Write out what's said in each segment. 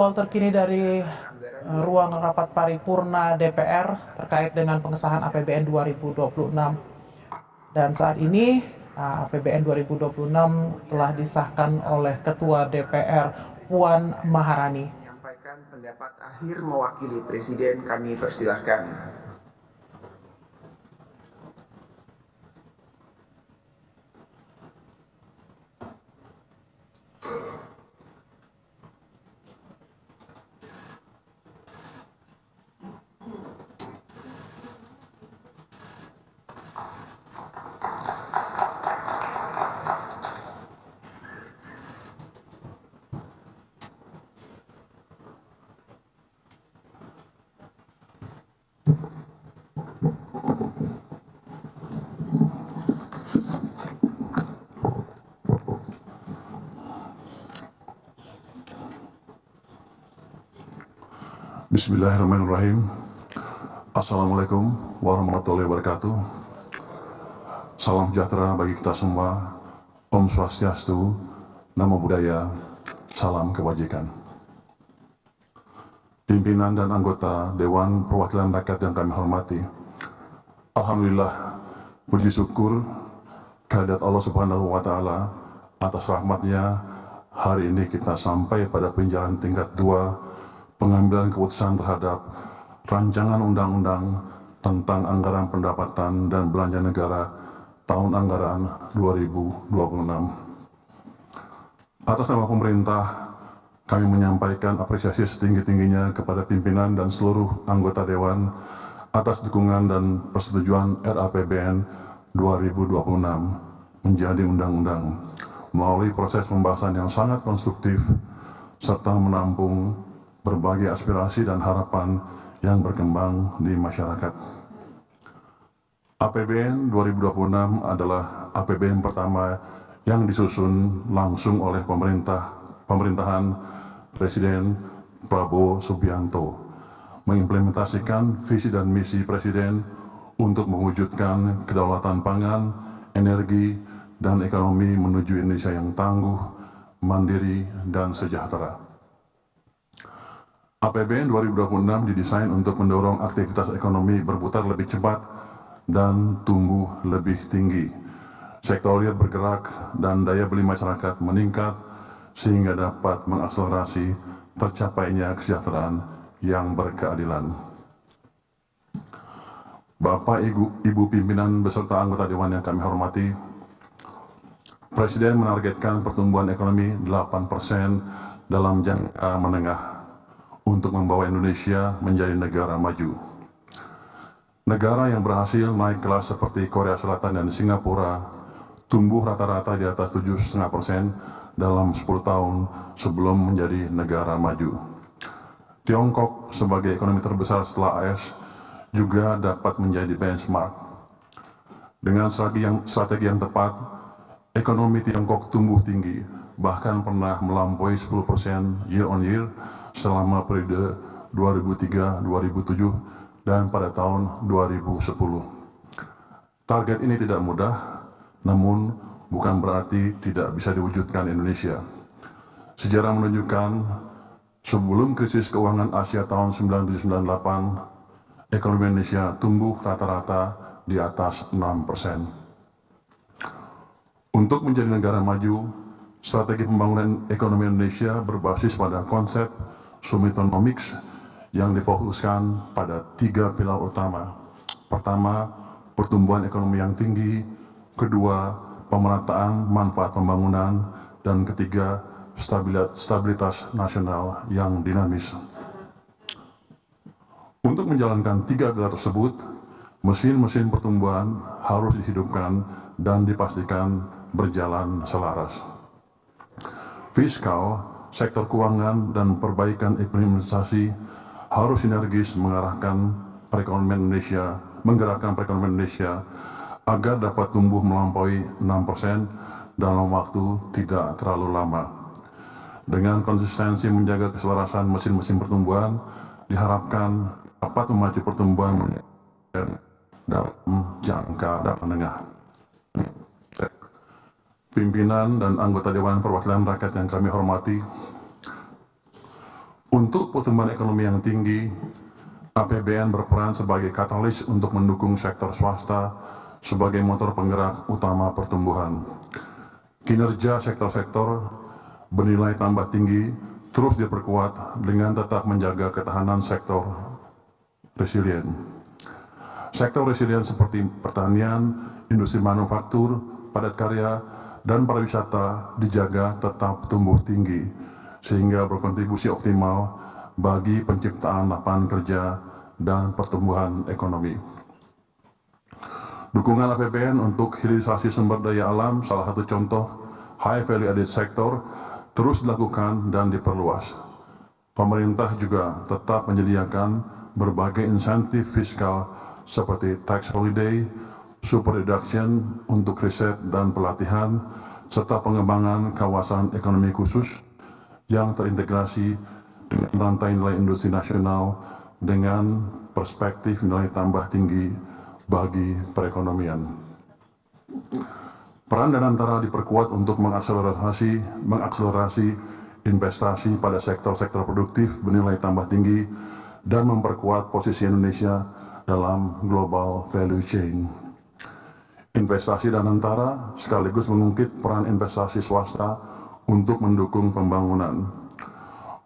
visual terkini dari ruang rapat paripurna DPR terkait dengan pengesahan APBN 2026. Dan saat ini APBN 2026 telah disahkan oleh Ketua DPR Puan Maharani. Menyampaikan pendapat akhir mewakili Presiden, kami persilahkan. Bismillahirrahmanirrahim. Assalamualaikum warahmatullahi wabarakatuh. Salam sejahtera bagi kita semua. Om Swastiastu, Namo Buddhaya, salam kebajikan. Pimpinan dan anggota Dewan Perwakilan Rakyat yang kami hormati, alhamdulillah, puji syukur kehadirat Allah Subhanahu wa Ta'ala atas rahmatnya. Hari ini kita sampai pada peninjauan tingkat 2 pengambilan keputusan terhadap rancangan undang-undang tentang anggaran pendapatan dan belanja negara tahun anggaran 2026. Atas nama pemerintah, kami menyampaikan apresiasi setinggi-tingginya kepada pimpinan dan seluruh anggota Dewan atas dukungan dan persetujuan RAPBN 2026 menjadi undang-undang melalui proses pembahasan yang sangat konstruktif serta menampung berbagai aspirasi dan harapan yang berkembang di masyarakat. APBN 2026 adalah APBN pertama yang disusun langsung oleh pemerintahan Presiden Prabowo Subianto, mengimplementasikan visi dan misi Presiden untuk mewujudkan kedaulatan pangan, energi, dan ekonomi menuju Indonesia yang tangguh, mandiri, dan sejahtera. APBN 2026 didesain untuk mendorong aktivitas ekonomi berputar lebih cepat dan tumbuh lebih tinggi. Sektor real bergerak dan daya beli masyarakat meningkat sehingga dapat mengakselerasi tercapainya kesejahteraan yang berkeadilan. Bapak, Ibu pimpinan beserta anggota Dewan yang kami hormati, Presiden menargetkan pertumbuhan ekonomi 8% dalam jangka menengah untuk membawa Indonesia menjadi negara maju. Negara yang berhasil naik kelas seperti Korea Selatan dan Singapura tumbuh rata-rata di atas 7,5% dalam 10 tahun sebelum menjadi negara maju. Tiongkok sebagai ekonomi terbesar setelah AS juga dapat menjadi benchmark. Dengan strategi yang tepat, ekonomi Tiongkok tumbuh tinggi, bahkan pernah melampaui 10% year on year selama periode 2003-2007 dan pada tahun 2010. Target ini tidak mudah, namun bukan berarti tidak bisa diwujudkan Indonesia. Sejarah menunjukkan sebelum krisis keuangan Asia tahun 1998, ekonomi Indonesia tumbuh rata-rata di atas 6%. Untuk menjadi negara maju, strategi pembangunan ekonomi Indonesia berbasis pada konsep Sumitonomics yang difokuskan pada 3 pilar utama. Pertama, pertumbuhan ekonomi yang tinggi. Kedua, pemerataan manfaat pembangunan. Dan ketiga, stabilitas nasional yang dinamis. Untuk menjalankan 3 pilar tersebut, mesin-mesin pertumbuhan harus dihidupkan dan dipastikan berjalan selaras. Fiskal, sektor keuangan, dan perbaikan implementasi harus sinergis menggerakkan perekonomian Indonesia agar dapat tumbuh melampaui 6% dalam waktu tidak terlalu lama. Dengan konsistensi menjaga keselarasan mesin-mesin pertumbuhan, diharapkan dapat memacu pertumbuhan dalam jangka menengah. Pimpinan dan anggota Dewan Perwakilan Rakyat yang kami hormati, Untuk pertumbuhan ekonomi yang tinggi, APBN berperan sebagai katalis untuk mendukung sektor swasta sebagai motor penggerak utama pertumbuhan. Kinerja sektor-sektor bernilai tambah tinggi terus diperkuat dengan tetap menjaga ketahanan sektor resilien. Sektor resilien seperti pertanian, industri manufaktur, padat karya, dan pariwisata dijaga tetap tumbuh tinggi sehingga berkontribusi optimal bagi penciptaan lapangan kerja dan pertumbuhan ekonomi. Dukungan APBN untuk hilirisasi sumber daya alam, salah satu contoh high value added sector, terus dilakukan dan diperluas. Pemerintah juga tetap menyediakan berbagai insentif fiskal seperti tax holiday, super deduction untuk riset dan pelatihan, serta pengembangan kawasan ekonomi khusus yang terintegrasi dengan rantai nilai industri nasional dengan perspektif nilai tambah tinggi bagi perekonomian. Peran Danantara diperkuat untuk mengakselerasi investasi pada sektor-sektor produktif bernilai tambah tinggi dan memperkuat posisi Indonesia dalam global value chain. Investasi Danantara sekaligus mengungkit peran investasi swasta untuk mendukung pembangunan.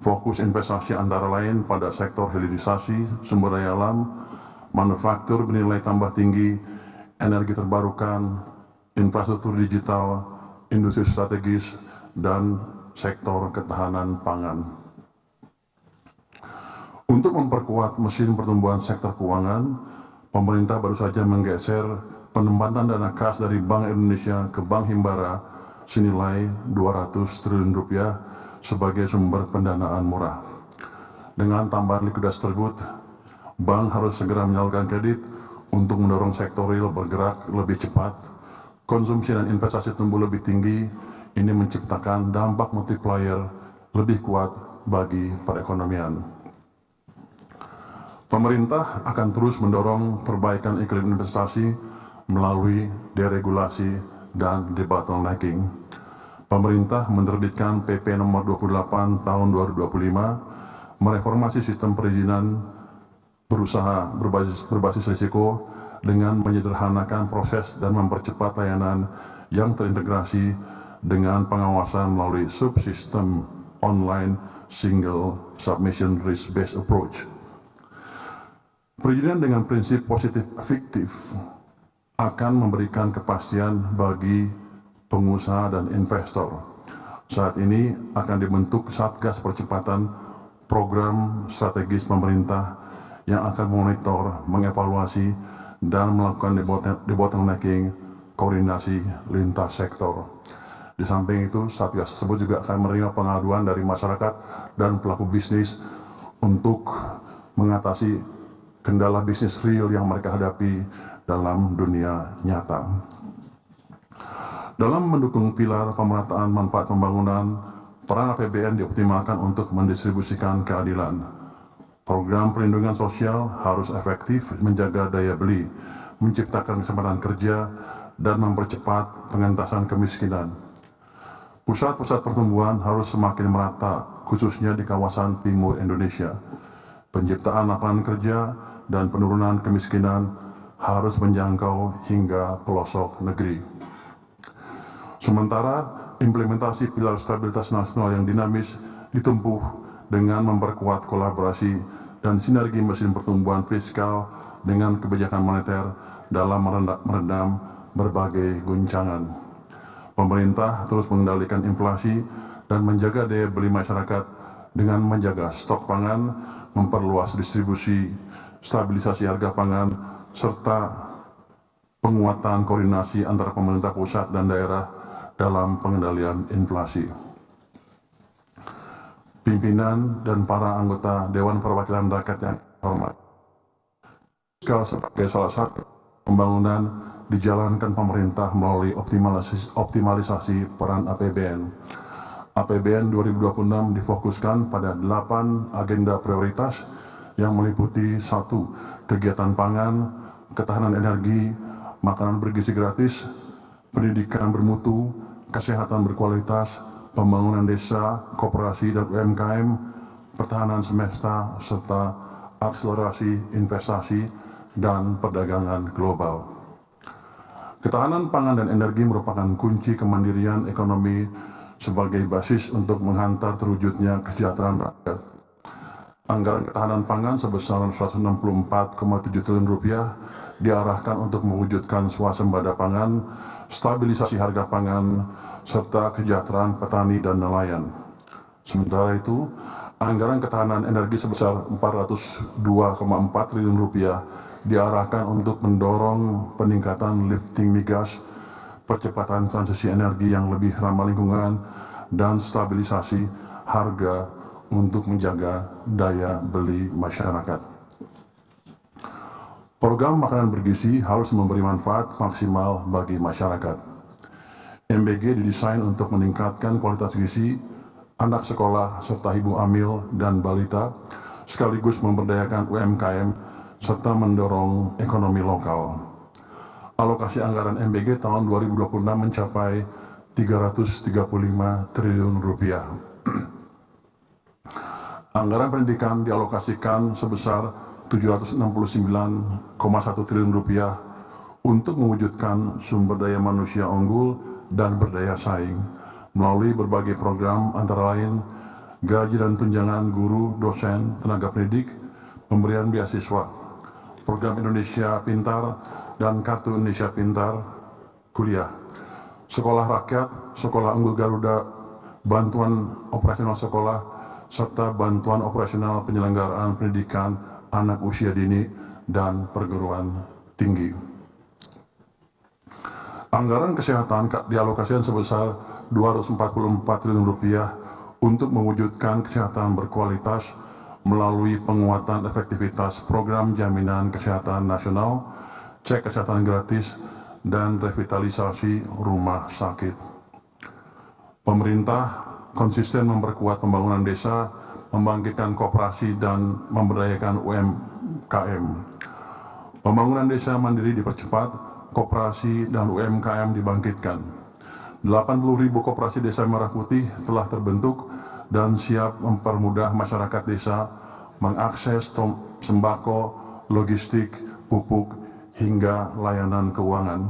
Fokus investasi antara lain pada sektor hilirisasi, sumber daya alam, manufaktur bernilai tambah tinggi, energi terbarukan, infrastruktur digital, industri strategis, dan sektor ketahanan pangan. Untuk memperkuat mesin pertumbuhan sektor keuangan, pemerintah baru saja menggeser penempatan dana kas dari Bank Indonesia ke Bank Himbara senilai 200 triliun rupiah sebagai sumber pendanaan murah. Dengan tambahan likuiditas tersebut, bank harus segera menyalurkan kredit untuk mendorong sektor real bergerak lebih cepat, konsumsi dan investasi tumbuh lebih tinggi. Ini menciptakan dampak multiplier lebih kuat bagi perekonomian. Pemerintah akan terus mendorong perbaikan iklim investasi melalui deregulasi dan debottlenecking. Pemerintah menerbitkan PP nomor 28 tahun 2025 mereformasi sistem perizinan berusaha berbasis risiko dengan menyederhanakan proses dan mempercepat layanan yang terintegrasi dengan pengawasan melalui subsistem online single submission risk based approach. Perizinan dengan prinsip positif fiktif akan memberikan kepastian bagi pengusaha dan investor. Saat ini akan dibentuk Satgas Percepatan program strategis pemerintah yang akan memonitor, mengevaluasi, dan melakukan debottlenecking koordinasi lintas sektor. Di samping itu, Satgas tersebut juga akan menerima pengaduan dari masyarakat dan pelaku bisnis untuk mengatasi kendala bisnis real yang mereka hadapi dalam dunia nyata. Dalam mendukung pilar pemerataan manfaat pembangunan, peran APBN dioptimalkan untuk mendistribusikan keadilan. Program perlindungan sosial harus efektif menjaga daya beli, menciptakan kesempatan kerja, dan mempercepat pengentasan kemiskinan. Pusat-pusat pertumbuhan harus semakin merata, khususnya di kawasan timur Indonesia. Penciptaan lapangan kerja dan penurunan kemiskinan harus menjangkau hingga pelosok negeri. Sementara implementasi pilar stabilitas nasional yang dinamis ditempuh dengan memperkuat kolaborasi dan sinergi mesin pertumbuhan fiskal dengan kebijakan moneter dalam meredam berbagai guncangan. Pemerintah terus mengendalikan inflasi dan menjaga daya beli masyarakat dengan menjaga stok pangan, memperluas distribusi, stabilisasi harga pangan, serta penguatan koordinasi antara pemerintah pusat dan daerah dalam pengendalian inflasi. Pimpinan dan para anggota Dewan Perwakilan Rakyat yang hormat, sebagai salah satu pembangunan dijalankan pemerintah melalui optimalisasi peran APBN. APBN 2026 difokuskan pada 8 agenda prioritas yang meliputi 1. Kegiatan pangan, ketahanan energi, makanan bergizi gratis, pendidikan bermutu, kesehatan berkualitas, pembangunan desa, koperasi dan UMKM, pertahanan semesta, serta akselerasi investasi dan perdagangan global. Ketahanan pangan dan energi merupakan kunci kemandirian ekonomi sebagai basis untuk menghantar terwujudnya kesejahteraan rakyat. Anggaran ketahanan pangan sebesar 164,7 triliun rupiah diarahkan untuk mewujudkan swasembada pangan, stabilisasi harga pangan, serta kesejahteraan petani dan nelayan. Sementara itu, anggaran ketahanan energi sebesar 402,4 triliun rupiah diarahkan untuk mendorong peningkatan lifting migas, percepatan transisi energi yang lebih ramah lingkungan, dan stabilisasi harga untuk menjaga daya beli masyarakat. Program makanan bergizi harus memberi manfaat maksimal bagi masyarakat. MBG didesain untuk meningkatkan kualitas gizi anak sekolah serta ibu hamil dan balita, sekaligus memberdayakan UMKM serta mendorong ekonomi lokal. Alokasi anggaran MBG tahun 2026 mencapai 335 triliun rupiah. Anggaran pendidikan dialokasikan sebesar 769,1 triliun rupiah untuk mewujudkan sumber daya manusia unggul dan berdaya saing melalui berbagai program antara lain gaji dan tunjangan guru, dosen, tenaga pendidik, pemberian beasiswa, program Indonesia Pintar dan Kartu Indonesia Pintar kuliah, sekolah rakyat, sekolah unggul Garuda, bantuan operasional sekolah, serta bantuan operasional penyelenggaraan pendidikan anak usia dini dan perguruan tinggi. Anggaran kesehatan dialokasikan sebesar 244 triliun rupiah untuk mewujudkan kesehatan berkualitas melalui penguatan efektivitas program jaminan kesehatan nasional, cek kesehatan gratis, dan revitalisasi rumah sakit. Pemerintah konsisten memperkuat pembangunan desa, membangkitkan koperasi, dan memberdayakan UMKM. Pembangunan desa mandiri dipercepat, koperasi dan UMKM dibangkitkan. 80.000 koperasi desa Merah Putih telah terbentuk dan siap mempermudah masyarakat desa mengakses sembako, logistik, pupuk, hingga layanan keuangan.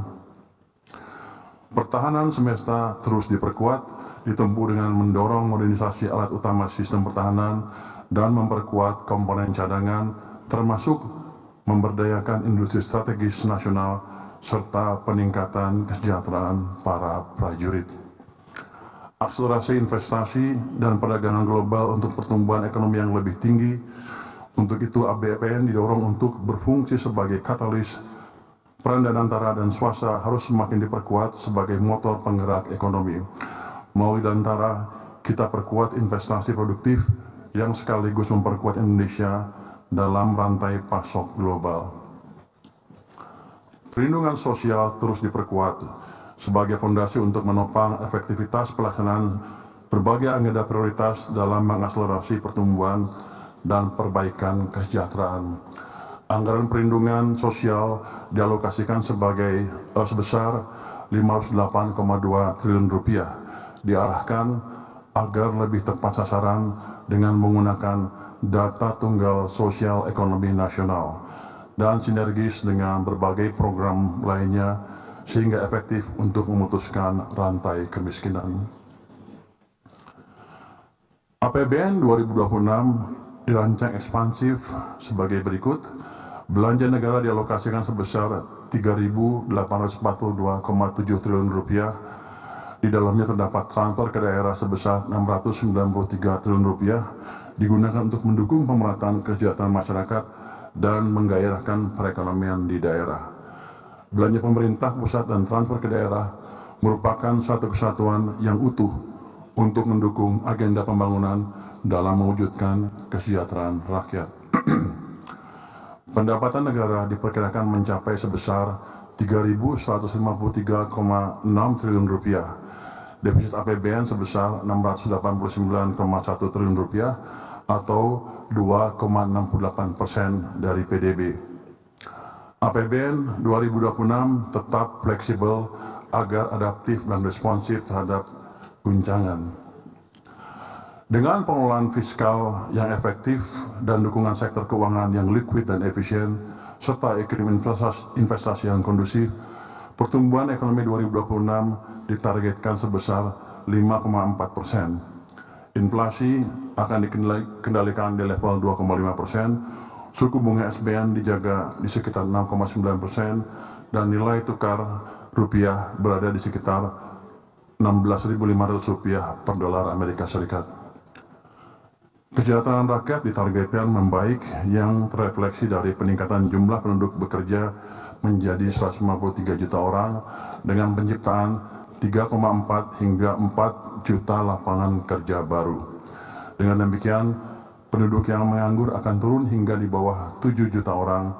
Pertahanan semesta terus diperkuat, ditempuh dengan mendorong modernisasi alat utama sistem pertahanan dan memperkuat komponen cadangan, termasuk memberdayakan industri strategis nasional serta peningkatan kesejahteraan para prajurit. Akselerasi investasi dan perdagangan global untuk pertumbuhan ekonomi yang lebih tinggi. Untuk itu APBN didorong untuk berfungsi sebagai katalis. Peran Danantara dan swasta harus semakin diperkuat sebagai motor penggerak ekonomi. Melalui Danantara, kita perkuat investasi produktif yang sekaligus memperkuat Indonesia dalam rantai pasok global. Perlindungan sosial terus diperkuat sebagai fondasi untuk menopang efektivitas pelaksanaan berbagai agenda prioritas dalam mengakselerasi pertumbuhan dan perbaikan kesejahteraan. Anggaran perlindungan sosial dialokasikan sebesar 508,2 triliun rupiah, diarahkan agar lebih tepat sasaran dengan menggunakan data tunggal sosial ekonomi nasional dan sinergis dengan berbagai program lainnya sehingga efektif untuk memutuskan rantai kemiskinan. APBN 2026 dirancang ekspansif sebagai berikut. Belanja negara dialokasikan sebesar 3.842,7 triliun rupiah. Di dalamnya terdapat transfer ke daerah sebesar 693 triliun rupiah digunakan untuk mendukung pemerataan kesejahteraan masyarakat dan menggairahkan perekonomian di daerah. Belanja pemerintah pusat dan transfer ke daerah merupakan satu kesatuan yang utuh untuk mendukung agenda pembangunan dalam mewujudkan kesejahteraan rakyat. Pendapatan negara diperkirakan mencapai sebesar 3.153,6 triliun rupiah. Defisit APBN sebesar 689,1 triliun rupiah atau 2,68% dari PDB. APBN 2026 tetap fleksibel agar adaptif dan responsif terhadap guncangan. Dengan pengelolaan fiskal yang efektif dan dukungan sektor keuangan yang liquid dan efisien, serta iklim investasi yang kondusif, pertumbuhan ekonomi 2026 ditargetkan sebesar 5,4%. Inflasi akan dikendalikan di level 2,5%, suku bunga SBN dijaga di sekitar 6,9%, dan nilai tukar rupiah berada di sekitar 16.500 rupiah per dolar Amerika Serikat. Kesejahteraan rakyat ditargetkan membaik yang terrefleksi dari peningkatan jumlah penduduk bekerja menjadi 153 juta orang dengan penciptaan 3,4 hingga 4 juta lapangan kerja baru. Dengan demikian, penduduk yang menganggur akan turun hingga di bawah 7 juta orang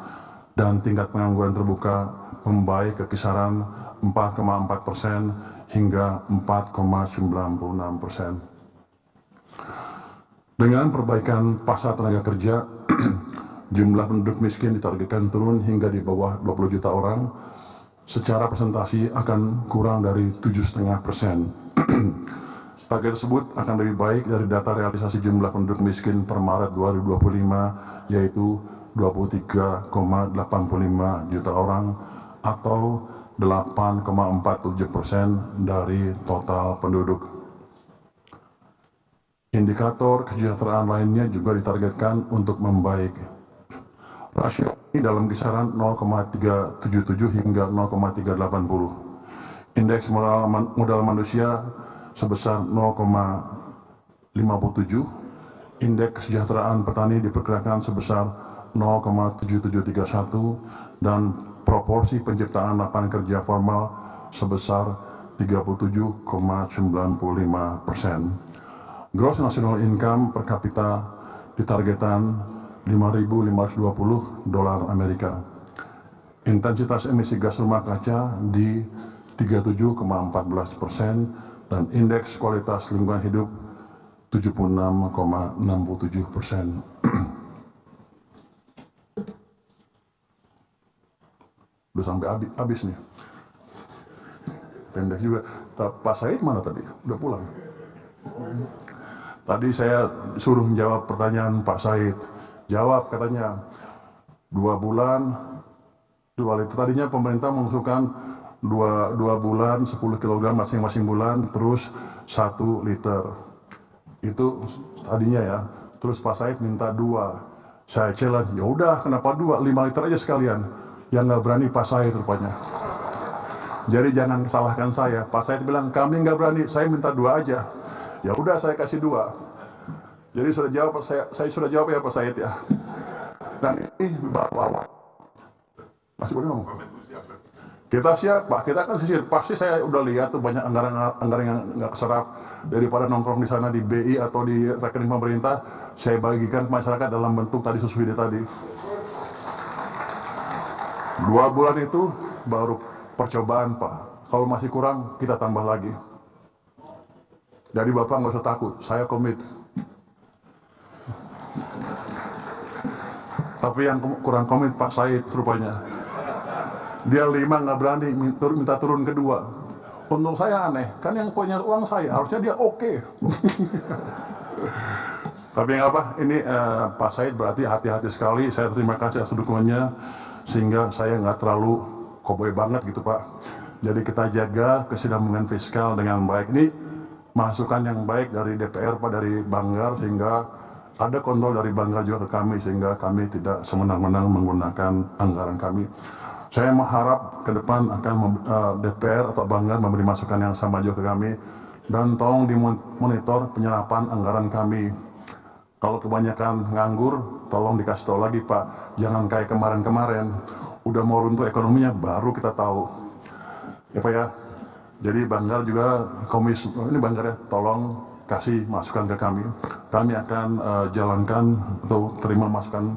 dan tingkat pengangguran terbuka membaik ke kisaran 4,4% hingga 4,96%. Dengan perbaikan pasar tenaga kerja, jumlah penduduk miskin ditargetkan turun hingga di bawah 20 juta orang, secara presentasi akan kurang dari 7,5%. Target tersebut akan lebih baik dari data realisasi jumlah penduduk miskin per Maret 2025, yaitu 23,85 juta orang atau 8,47% dari total penduduk. Indikator kesejahteraan lainnya juga ditargetkan untuk membaik. Rasio ini dalam kisaran 0,377 hingga 0,380. Indeks modal manusia sebesar 0,57. Indeks kesejahteraan petani diperkirakan sebesar 0,7731 dan proporsi penciptaan lapangan kerja formal sebesar 37,95%. Gross National Income per kapita ditargetkan 5.520 dolar Amerika. Intensitas emisi gas rumah kaca di 37,14% dan indeks kualitas lingkungan hidup 76,67%. Udah sampai habis nih. Pendek juga. Pak Said mana tadi? Udah pulang. Tadi saya suruh menjawab pertanyaan Pak Said. Jawab katanya 2 bulan 2 liter. Tadinya pemerintah mengusulkan 2 bulan 10 kg masing-masing bulan terus 1 liter. Itu tadinya ya. Terus Pak Said minta 2. Saya challenge, ya udah kenapa 2? 5 liter aja sekalian. Yang nggak berani Pak Said rupanya. Jadi jangan salahkan saya. Pak Said bilang kami nggak berani, saya minta 2 aja. Ya udah saya kasih 2. Jadi sudah jawab saya sudah jawab ya Pak Said ya. Dan ini bawa masih boleh ngomong. Kita siap Pak, kita kan sisir. Pasti saya udah lihat tuh banyak anggaran yang nggak keserap daripada nongkrong di sana di BI atau di rekening pemerintah. Saya bagikan ke masyarakat dalam bentuk tadi subsidi tadi. 2 bulan itu baru percobaan Pak. Kalau masih kurang kita tambah lagi. Jadi Bapak nggak usah takut, saya komit. Tapi yang kurang komit Pak Said rupanya. Dia 5 nggak berani minta turun ke 2. Untung saya aneh, kan yang punya uang saya, harusnya dia oke. Tapi nggak apa, ini Pak Said berarti hati-hati sekali. Saya terima kasih atas dukungannya, sehingga saya nggak terlalu koboi banget gitu Pak. Jadi kita jaga kesinambungan fiskal dengan baik. Ini masukan yang baik dari DPR Pak, dari Banggar, sehingga ada kontrol dari Banggar juga ke kami, sehingga kami tidak semena-mena menggunakan anggaran kami. Saya mengharap ke depan akan DPR atau Banggar memberi masukan yang sama juga ke kami, dan tolong dimonitor penyerapan anggaran kami. Kalau kebanyakan nganggur, tolong dikasih tahu lagi Pak, jangan kayak kemarin-kemarin, udah mau runtuh ekonominya baru kita tahu. Ya Pak ya. Jadi Banggar juga ini Banggar ya, tolong kasih masukan ke kami. Kami akan jalankan atau terima masukan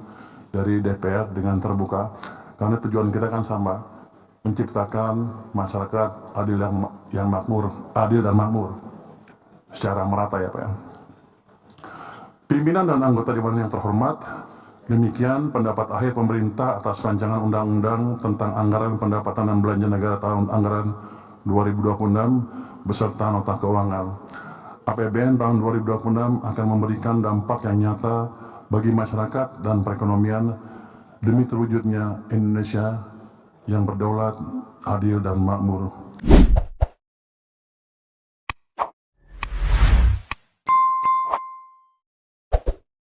dari DPR dengan terbuka. Karena tujuan kita kan sama, menciptakan masyarakat adil yang makmur, adil dan makmur secara merata ya Pak ya. Pimpinan dan anggota Dewan yang terhormat, demikian pendapat akhir pemerintah atas rancangan undang-undang tentang anggaran pendapatan dan belanja negara tahun anggaran 2026 beserta nota keuangan. APBN tahun 2026 akan memberikan dampak yang nyata bagi masyarakat dan perekonomian demi terwujudnya Indonesia yang berdaulat, adil, dan makmur.